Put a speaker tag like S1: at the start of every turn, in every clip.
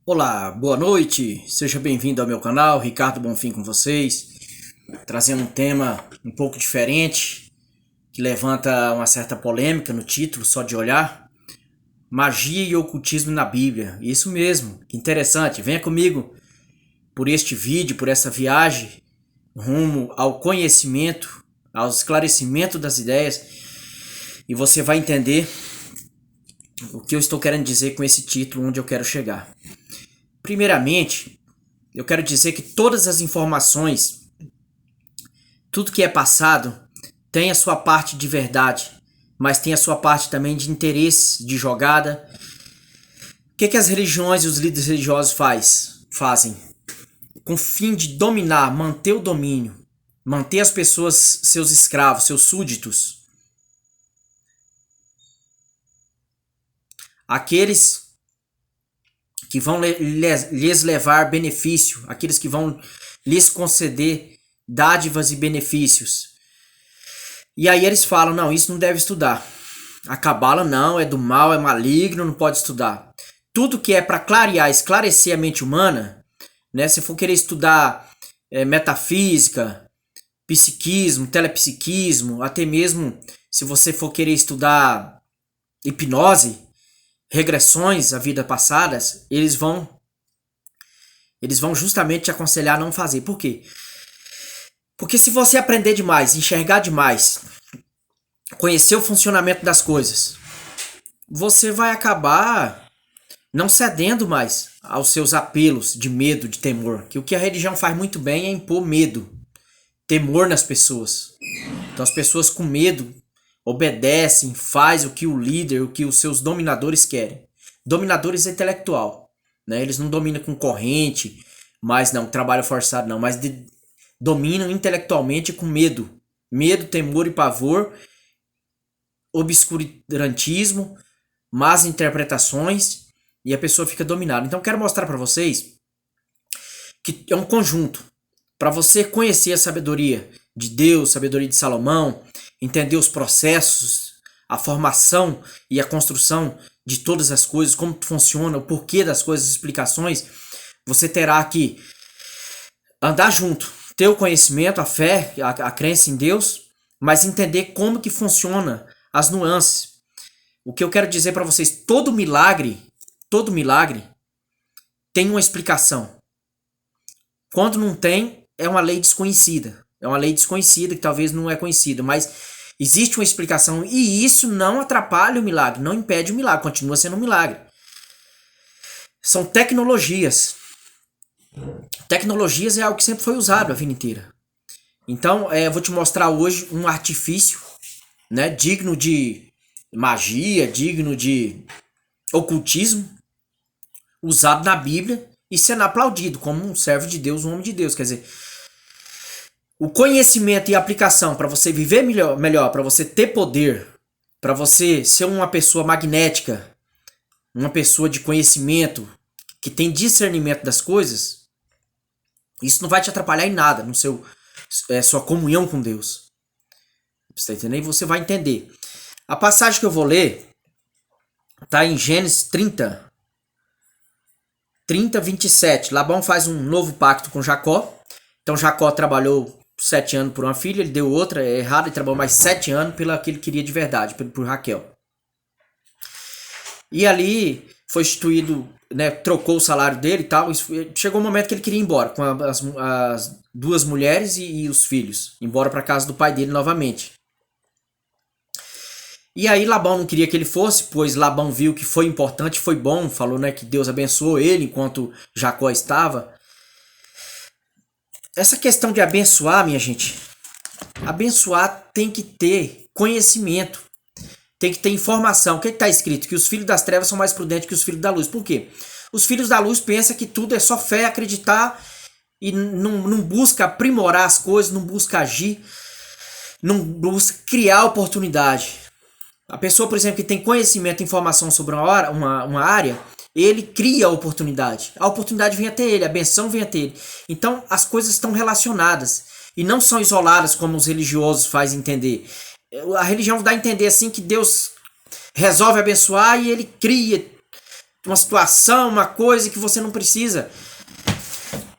S1: Olá, boa noite, seja bem-vindo ao meu canal, Ricardo Bonfim com vocês, trazendo um tema um pouco diferente, que levanta uma certa polêmica no título, só de olhar, magia e ocultismo na Bíblia. Isso mesmo, que interessante, venha comigo por este vídeo, por essa viagem, rumo ao conhecimento, ao esclarecimento das ideias, e você vai entender o que eu estou querendo dizer com esse título, onde eu quero chegar. Primeiramente, eu quero dizer que todas as informações, tudo que é passado, tem a sua parte de verdade, mas tem a sua parte também de interesse, de jogada. O que as religiões e os líderes religiosos fazem? Com o fim de dominar, manter o domínio, manter as pessoas, seus escravos, seus súditos. Aqueles que vão lhes levar benefício, aqueles que vão lhes conceder dádivas e benefícios. E aí eles falam, não, isso não deve estudar. A cabala não, é do mal, é maligno, não pode estudar. Tudo que é para clarear, esclarecer a mente humana, né? Se for querer estudar metafísica, psiquismo, telepsiquismo, até mesmo se você for querer estudar hipnose, regressões à vida passadas, eles vão justamente te aconselhar a não fazer. Por quê? Porque se você aprender demais, enxergar demais, conhecer o funcionamento das coisas, você vai acabar não cedendo mais aos seus apelos de medo, de temor. Que o que a religião faz muito bem é impor medo, temor nas pessoas. Então as pessoas com medo obedecem, faz o que o líder, o que os seus dominadores querem. Dominadores intelectual, né? Eles não dominam com corrente, mas não, trabalho forçado não, mas dominam intelectualmente com medo. Medo, temor e pavor, obscurantismo, más interpretações, e a pessoa fica dominada. Então quero mostrar para vocês que é um conjunto. Para você conhecer a sabedoria de Deus, sabedoria de Salomão, entender os processos, a formação e a construção de todas as coisas, como funciona, o porquê das coisas, explicações, você terá que andar junto, ter o conhecimento, a fé, a crença em Deus, mas entender como que funciona as nuances. O que eu quero dizer para vocês, todo milagre tem uma explicação. Quando não tem, é uma lei desconhecida. É uma lei desconhecida que talvez não é conhecida, mas existe uma explicação e isso não atrapalha o milagre, não impede o milagre, continua sendo um milagre. São tecnologias. Tecnologias é algo que sempre foi usado a vida inteira. Então, eu vou te mostrar hoje um artifício, né, digno de magia, digno de ocultismo, usado na Bíblia e sendo aplaudido como um servo de Deus, um homem de Deus. Quer dizer, o conhecimento e a aplicação para você viver melhor, para você ter poder, para você ser uma pessoa magnética, uma pessoa de conhecimento, que tem discernimento das coisas, isso não vai te atrapalhar em nada no sua comunhão com Deus. Você está entendendo? E você vai entender. A passagem que eu vou ler está em Gênesis 30, 27. Labão faz um novo pacto com Jacó. Então Jacó trabalhou 7 anos por uma filha, ele deu outra, é errado, ele trabalhou mais 7 anos pela que ele queria de verdade, por Raquel. E ali foi instituído, né, trocou o salário dele e tal, chegou um momento que ele queria ir embora, com as duas mulheres e os filhos, embora para casa do pai dele novamente. E aí Labão não queria que ele fosse, pois Labão viu que foi importante, foi bom, falou, né, que Deus abençoou ele enquanto Jacó estava. Essa questão de abençoar, minha gente, abençoar tem que ter conhecimento, tem que ter informação. O que está escrito? Que os filhos das trevas são mais prudentes que os filhos da luz. Por quê? Os filhos da luz pensam que tudo é só fé, acreditar e não busca aprimorar as coisas, não busca agir, não busca criar oportunidade. A pessoa, por exemplo, que tem conhecimento e informação sobre uma área, ele cria a oportunidade. A oportunidade vem até ele, a benção vem até ele. Então, as coisas estão relacionadas e não são isoladas como os religiosos fazem entender. A religião dá a entender assim que Deus resolve abençoar e ele cria uma situação, uma coisa que você não precisa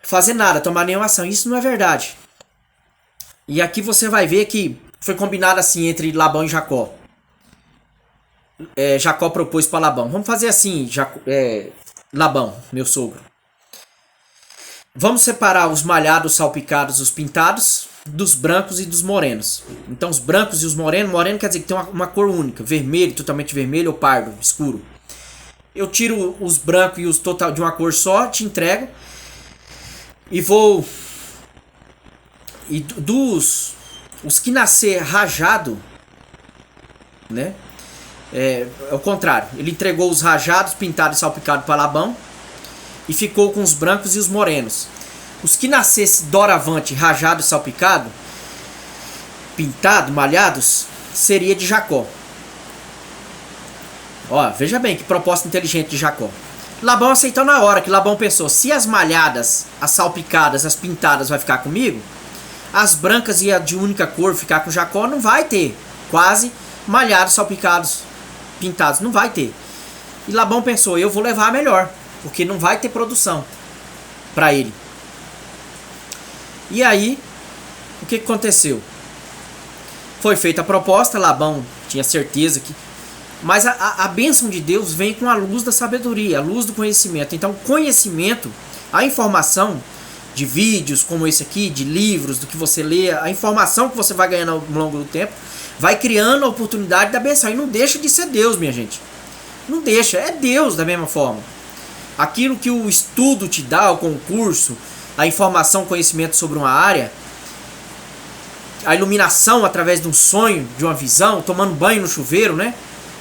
S1: fazer nada, tomar nenhuma ação. Isso não é verdade. E aqui você vai ver que foi combinado assim entre Labão e Jacó. Jacó propôs para Labão: vamos fazer assim, Labão, meu sogro. Vamos separar os malhados, os salpicados, os pintados, dos brancos e dos morenos. Então os brancos e os morenos, moreno quer dizer que tem uma cor única, vermelho, totalmente vermelho ou pardo, escuro. Eu tiro os brancos e os total de uma cor só, te entrego. E vou... E os que nascer rajado, né? É o contrário. Ele entregou os rajados, pintados e salpicados para Labão e ficou com os brancos e os morenos. Os que nascesse doravante, rajado e salpicado, pintado, malhados, seria de Jacó. Ó, veja bem que proposta inteligente de Jacó. Labão aceitou na hora, que Labão pensou: se as malhadas, as salpicadas, as pintadas vai ficar comigo, as brancas e a de única cor ficar com Jacó, não vai ter quase malhados, salpicados, pintados, não vai ter. E Labão pensou: eu vou levar a melhor, porque não vai ter produção para ele. E aí, o que aconteceu? Foi feita a proposta, Labão tinha certeza que... Mas a bênção de Deus vem com a luz da sabedoria, a luz do conhecimento. Então, conhecimento, a informação de vídeos como esse aqui, de livros, do que você lê, a informação que você vai ganhando ao longo do tempo, vai criando a oportunidade da bênção. E não deixa de ser Deus, minha gente. Não deixa, é Deus da mesma forma. Aquilo que o estudo te dá, o concurso, a informação, conhecimento sobre uma área, a iluminação através de um sonho, de uma visão, tomando banho no chuveiro, né?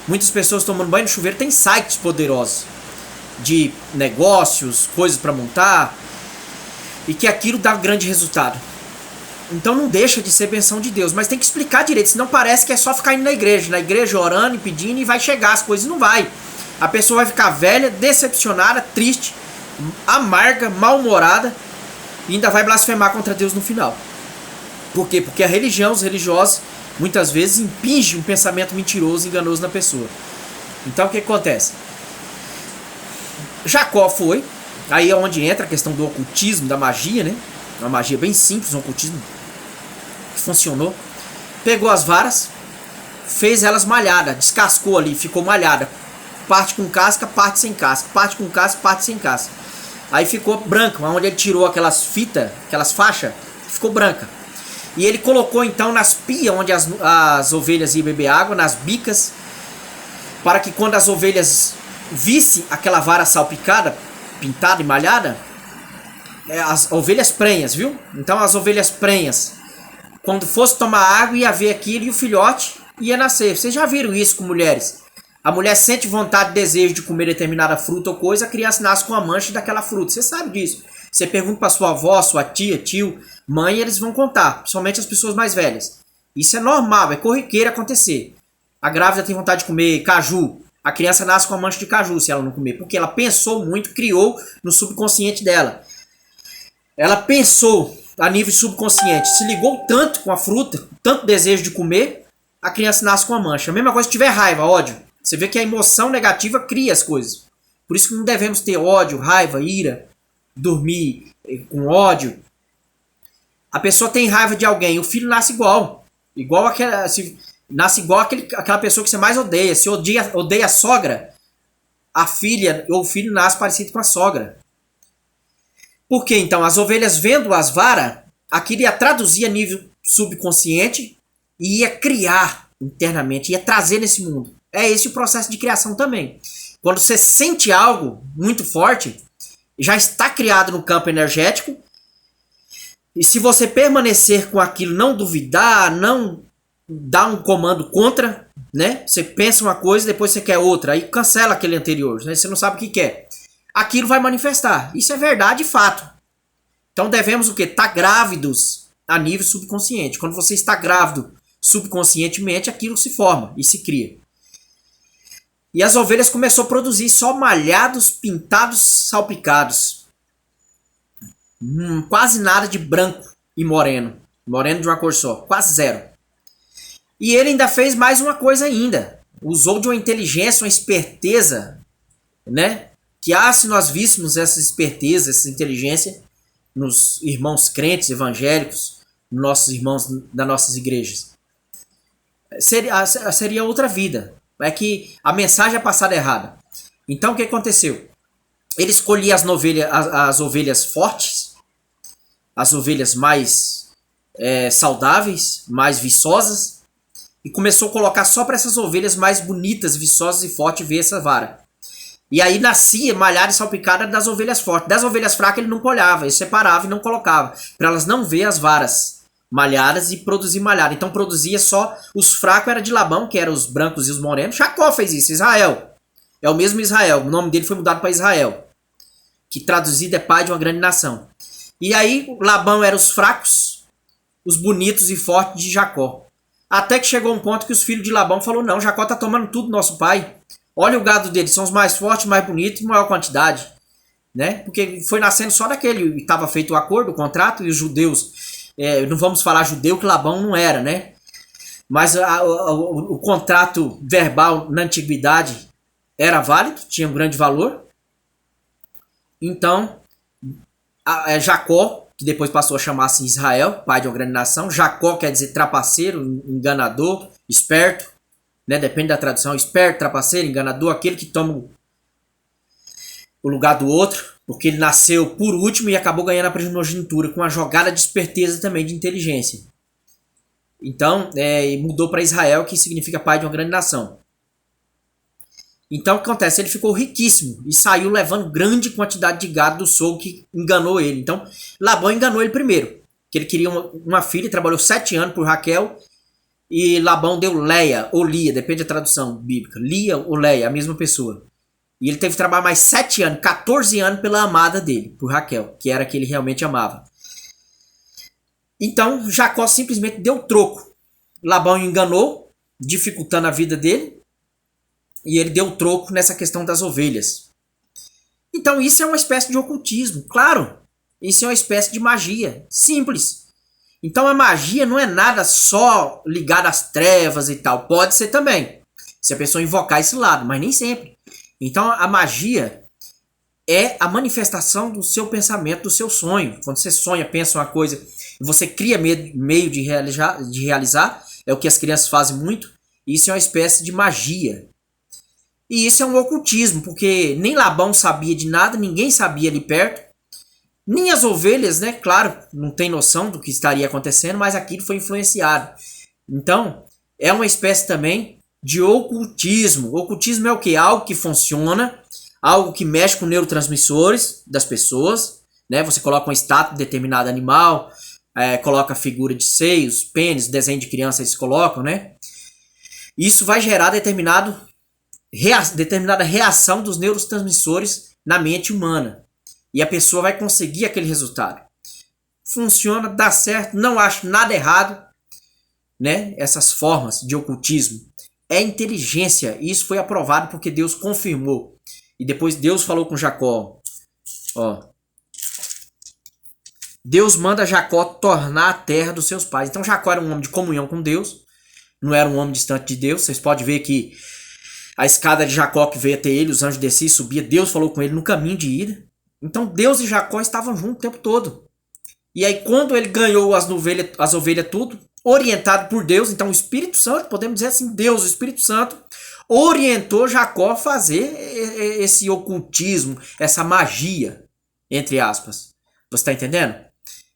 S1: Muitas pessoas tomando banho no chuveiro têm sites poderosos de negócios, coisas para montar, e que aquilo dá grande resultado. Então não deixa de ser benção de Deus, mas tem que explicar direito, senão parece que é só ficar indo na igreja orando e pedindo e vai chegar as coisas, não vai. A pessoa vai ficar velha, decepcionada, triste, amarga, mal-humorada e ainda vai blasfemar contra Deus no final. Por quê? Porque a religião, os religiosos, muitas vezes impingem um pensamento mentiroso e enganoso na pessoa. Então o que acontece? Jacó foi, aí é onde entra a questão do ocultismo, da magia, né? Uma magia bem simples, um ocultismo que funcionou. Pegou as varas, fez elas malhadas, descascou ali, ficou malhada. Parte com casca, parte sem casca. Parte com casca, parte sem casca. Aí ficou branca, onde ele tirou aquelas fitas, aquelas faixas, ficou branca. E ele colocou então nas pias onde as ovelhas iam beber água, nas bicas, para que quando as ovelhas vissem aquela vara salpicada, pintada e malhada, as ovelhas prenhas, viu? Então as ovelhas prenhas, quando fosse tomar água, ia ver aquilo e o filhote ia nascer. Vocês já viram isso com mulheres? A mulher sente vontade, desejo de comer determinada fruta ou coisa, a criança nasce com a mancha daquela fruta. Você sabe disso. Você pergunta para sua avó, sua tia, tio, mãe, eles vão contar, principalmente as pessoas mais velhas. Isso é normal, é corriqueiro acontecer. A grávida tem vontade de comer caju, a criança nasce com a mancha de caju se ela não comer, porque ela pensou muito, criou no subconsciente dela. Ela pensou a nível subconsciente, se ligou tanto com a fruta, tanto desejo de comer, a criança nasce com a mancha. A mesma coisa se tiver raiva, ódio. Você vê que a emoção negativa cria as coisas. Por isso que não devemos ter ódio, raiva, ira, dormir com ódio. A pessoa tem raiva de alguém, o filho nasce igual. Nasce igual aquela pessoa que você mais odeia. Se odeia a sogra, a filha ou o filho nasce parecido com a sogra. Por quê? Então, as ovelhas vendo as varas, aquilo ia traduzir a nível subconsciente e ia criar internamente, ia trazer nesse mundo. É esse o processo de criação também. Quando você sente algo muito forte, já está criado no campo energético. E se você permanecer com aquilo, não duvidar, não dar um comando contra, né? Você pensa uma coisa, depois você quer outra, aí cancela aquele anterior, né? Você não sabe o que quer. Aquilo vai manifestar. Isso é verdade e fato. Então devemos o quê? Estar grávidos a nível subconsciente. Quando você está grávido subconscientemente, aquilo se forma e se cria. E as ovelhas começou a produzir só malhados, pintados, salpicados. Quase nada de branco e moreno. Moreno de uma cor só. Quase zero. E ele ainda fez mais uma coisa ainda. Usou de uma inteligência, uma esperteza, né? que se nós víssemos essa esperteza, essa inteligência nos irmãos crentes evangélicos, nossos irmãos das nossas igrejas, seria outra vida. É que a mensagem é passada errada. Então o que aconteceu? Ele escolhia as ovelhas fortes, as ovelhas mais saudáveis, mais viçosas, e começou a colocar só para essas ovelhas mais bonitas, viçosas e fortes ver essa vara. E aí nascia malhada e salpicada das ovelhas fortes. Das ovelhas fracas ele não colhava, ele separava e não colocava, para elas não ver as varas malhadas e produzir malhada. Então produzia só os fracos, era de Labão, que eram os brancos e os morenos. Jacó fez isso, Israel. É o mesmo Israel, o nome dele foi mudado para Israel, que traduzido é pai de uma grande nação. E aí Labão era os fracos, os bonitos e fortes de Jacó. Até que chegou um ponto que os filhos de Labão falaram: não, Jacó tá tomando tudo do nosso pai. Olha o gado dele, são os mais fortes, mais bonitos e maior quantidade. Né? Porque foi nascendo só daquele, estava feito o acordo, o contrato, e os judeus, não vamos falar judeu que Labão não era, né? Mas o contrato verbal na antiguidade era válido, tinha um grande valor. Então, Jacó, que depois passou a chamar-se Israel, pai de uma grande nação. Jacó quer dizer trapaceiro, enganador, esperto, né? Depende da tradução, esperto, trapaceiro, enganador, aquele que toma o lugar do outro, porque ele nasceu por último e acabou ganhando a primogenitura com uma jogada de esperteza também, de inteligência. Então, mudou para Israel, que significa pai de uma grande nação. Então o que acontece? Ele ficou riquíssimo e saiu levando grande quantidade de gado do sogro que enganou ele. Então Labão enganou ele primeiro, que ele queria uma filha, trabalhou 7 anos por Raquel, e Labão deu Leia ou Lia, depende da tradução bíblica, Lia ou Leia, a mesma pessoa. E ele teve que trabalhar mais 7 anos, 14 anos pela amada dele, por Raquel, que era a que ele realmente amava. Então Jacó simplesmente deu troco. Labão enganou, dificultando a vida dele, e ele deu troco nessa questão das ovelhas. Então isso é uma espécie de ocultismo, claro. Isso é uma espécie de magia, simples. Então a magia não é nada só ligada às trevas e tal. Pode ser também, se a pessoa invocar esse lado, mas nem sempre. Então a magia é a manifestação do seu pensamento, do seu sonho. Quando você sonha, pensa uma coisa, e você cria meio de realizar, é o que as crianças fazem muito. Isso é uma espécie de magia. E isso é um ocultismo, porque nem Labão sabia de nada, ninguém sabia ali perto, nem as ovelhas, né? Claro, não tem noção do que estaria acontecendo, mas aquilo foi influenciado. Então, é uma espécie também de ocultismo. Ocultismo é o quê? Algo que funciona, algo que mexe com neurotransmissores das pessoas, né? Você coloca uma estátua de determinado animal, coloca figura de seios, pênis, desenho de criança, eles colocam, né? Isso vai gerar determinada reação dos neurotransmissores na mente humana. E a pessoa vai conseguir aquele resultado. Funciona, dá certo, não acho nada errado, né? Essas formas de ocultismo. É inteligência. E isso foi aprovado porque Deus confirmou. E depois Deus falou com Jacó. Ó. Deus manda Jacó tornar a terra dos seus pais. Então Jacó era um homem de comunhão com Deus. Não era um homem distante de Deus. Vocês podem ver que a escada de Jacó que veio até ele, os anjos desciam e subiam, Deus falou com ele no caminho de ida. Então Deus e Jacó estavam juntos o tempo todo. E aí quando ele ganhou as ovelhas tudo, orientado por Deus, então o Espírito Santo, podemos dizer assim, Deus, o Espírito Santo, orientou Jacó a fazer esse ocultismo, essa magia, entre aspas. Você está entendendo?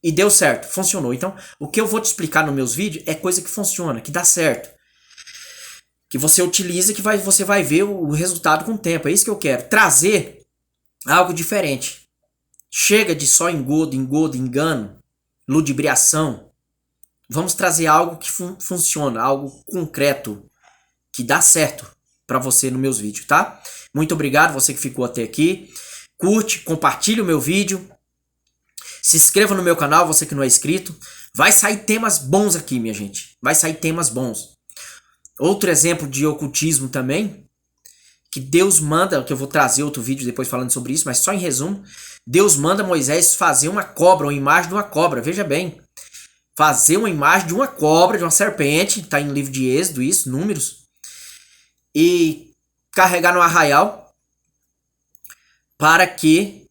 S1: E deu certo, funcionou. Então o que eu vou te explicar nos meus vídeos é coisa que funciona, que dá certo. Que você utiliza, que você vai ver o resultado com o tempo. É isso que eu quero. Trazer algo diferente. Chega de só engodo, engano, ludibriação. Vamos trazer algo que funciona, algo concreto, que dá certo para você nos meus vídeos, tá? Muito obrigado, você que ficou até aqui. Curte, compartilhe o meu vídeo. Se inscreva no meu canal, você que não é inscrito. Vai sair temas bons aqui, minha gente. Vai sair temas bons. Outro exemplo de ocultismo também, que Deus manda, que eu vou trazer outro vídeo depois falando sobre isso, mas só em resumo, Deus manda Moisés fazer uma cobra, uma imagem de uma cobra, veja bem, fazer uma imagem de uma cobra, de uma serpente, está em livro de Êxodo isso, Números, e carregar no arraial para que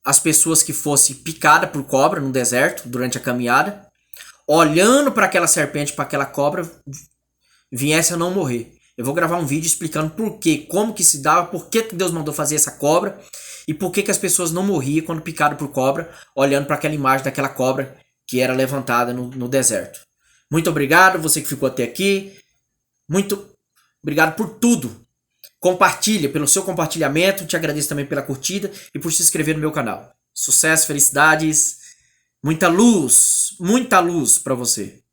S1: as pessoas que fossem picadas por cobra no deserto durante a caminhada, olhando para aquela serpente, para aquela cobra, viesse a não morrer. Eu vou gravar um vídeo explicando por quê, como que se dava, por que Deus mandou fazer essa cobra e por que as pessoas não morriam quando picadas por cobra, olhando para aquela imagem daquela cobra que era levantada no deserto. Muito obrigado, você que ficou até aqui. Muito obrigado por tudo. Compartilha, pelo seu compartilhamento. Te agradeço também pela curtida e por se inscrever no meu canal. Sucesso, felicidades, muita luz para você.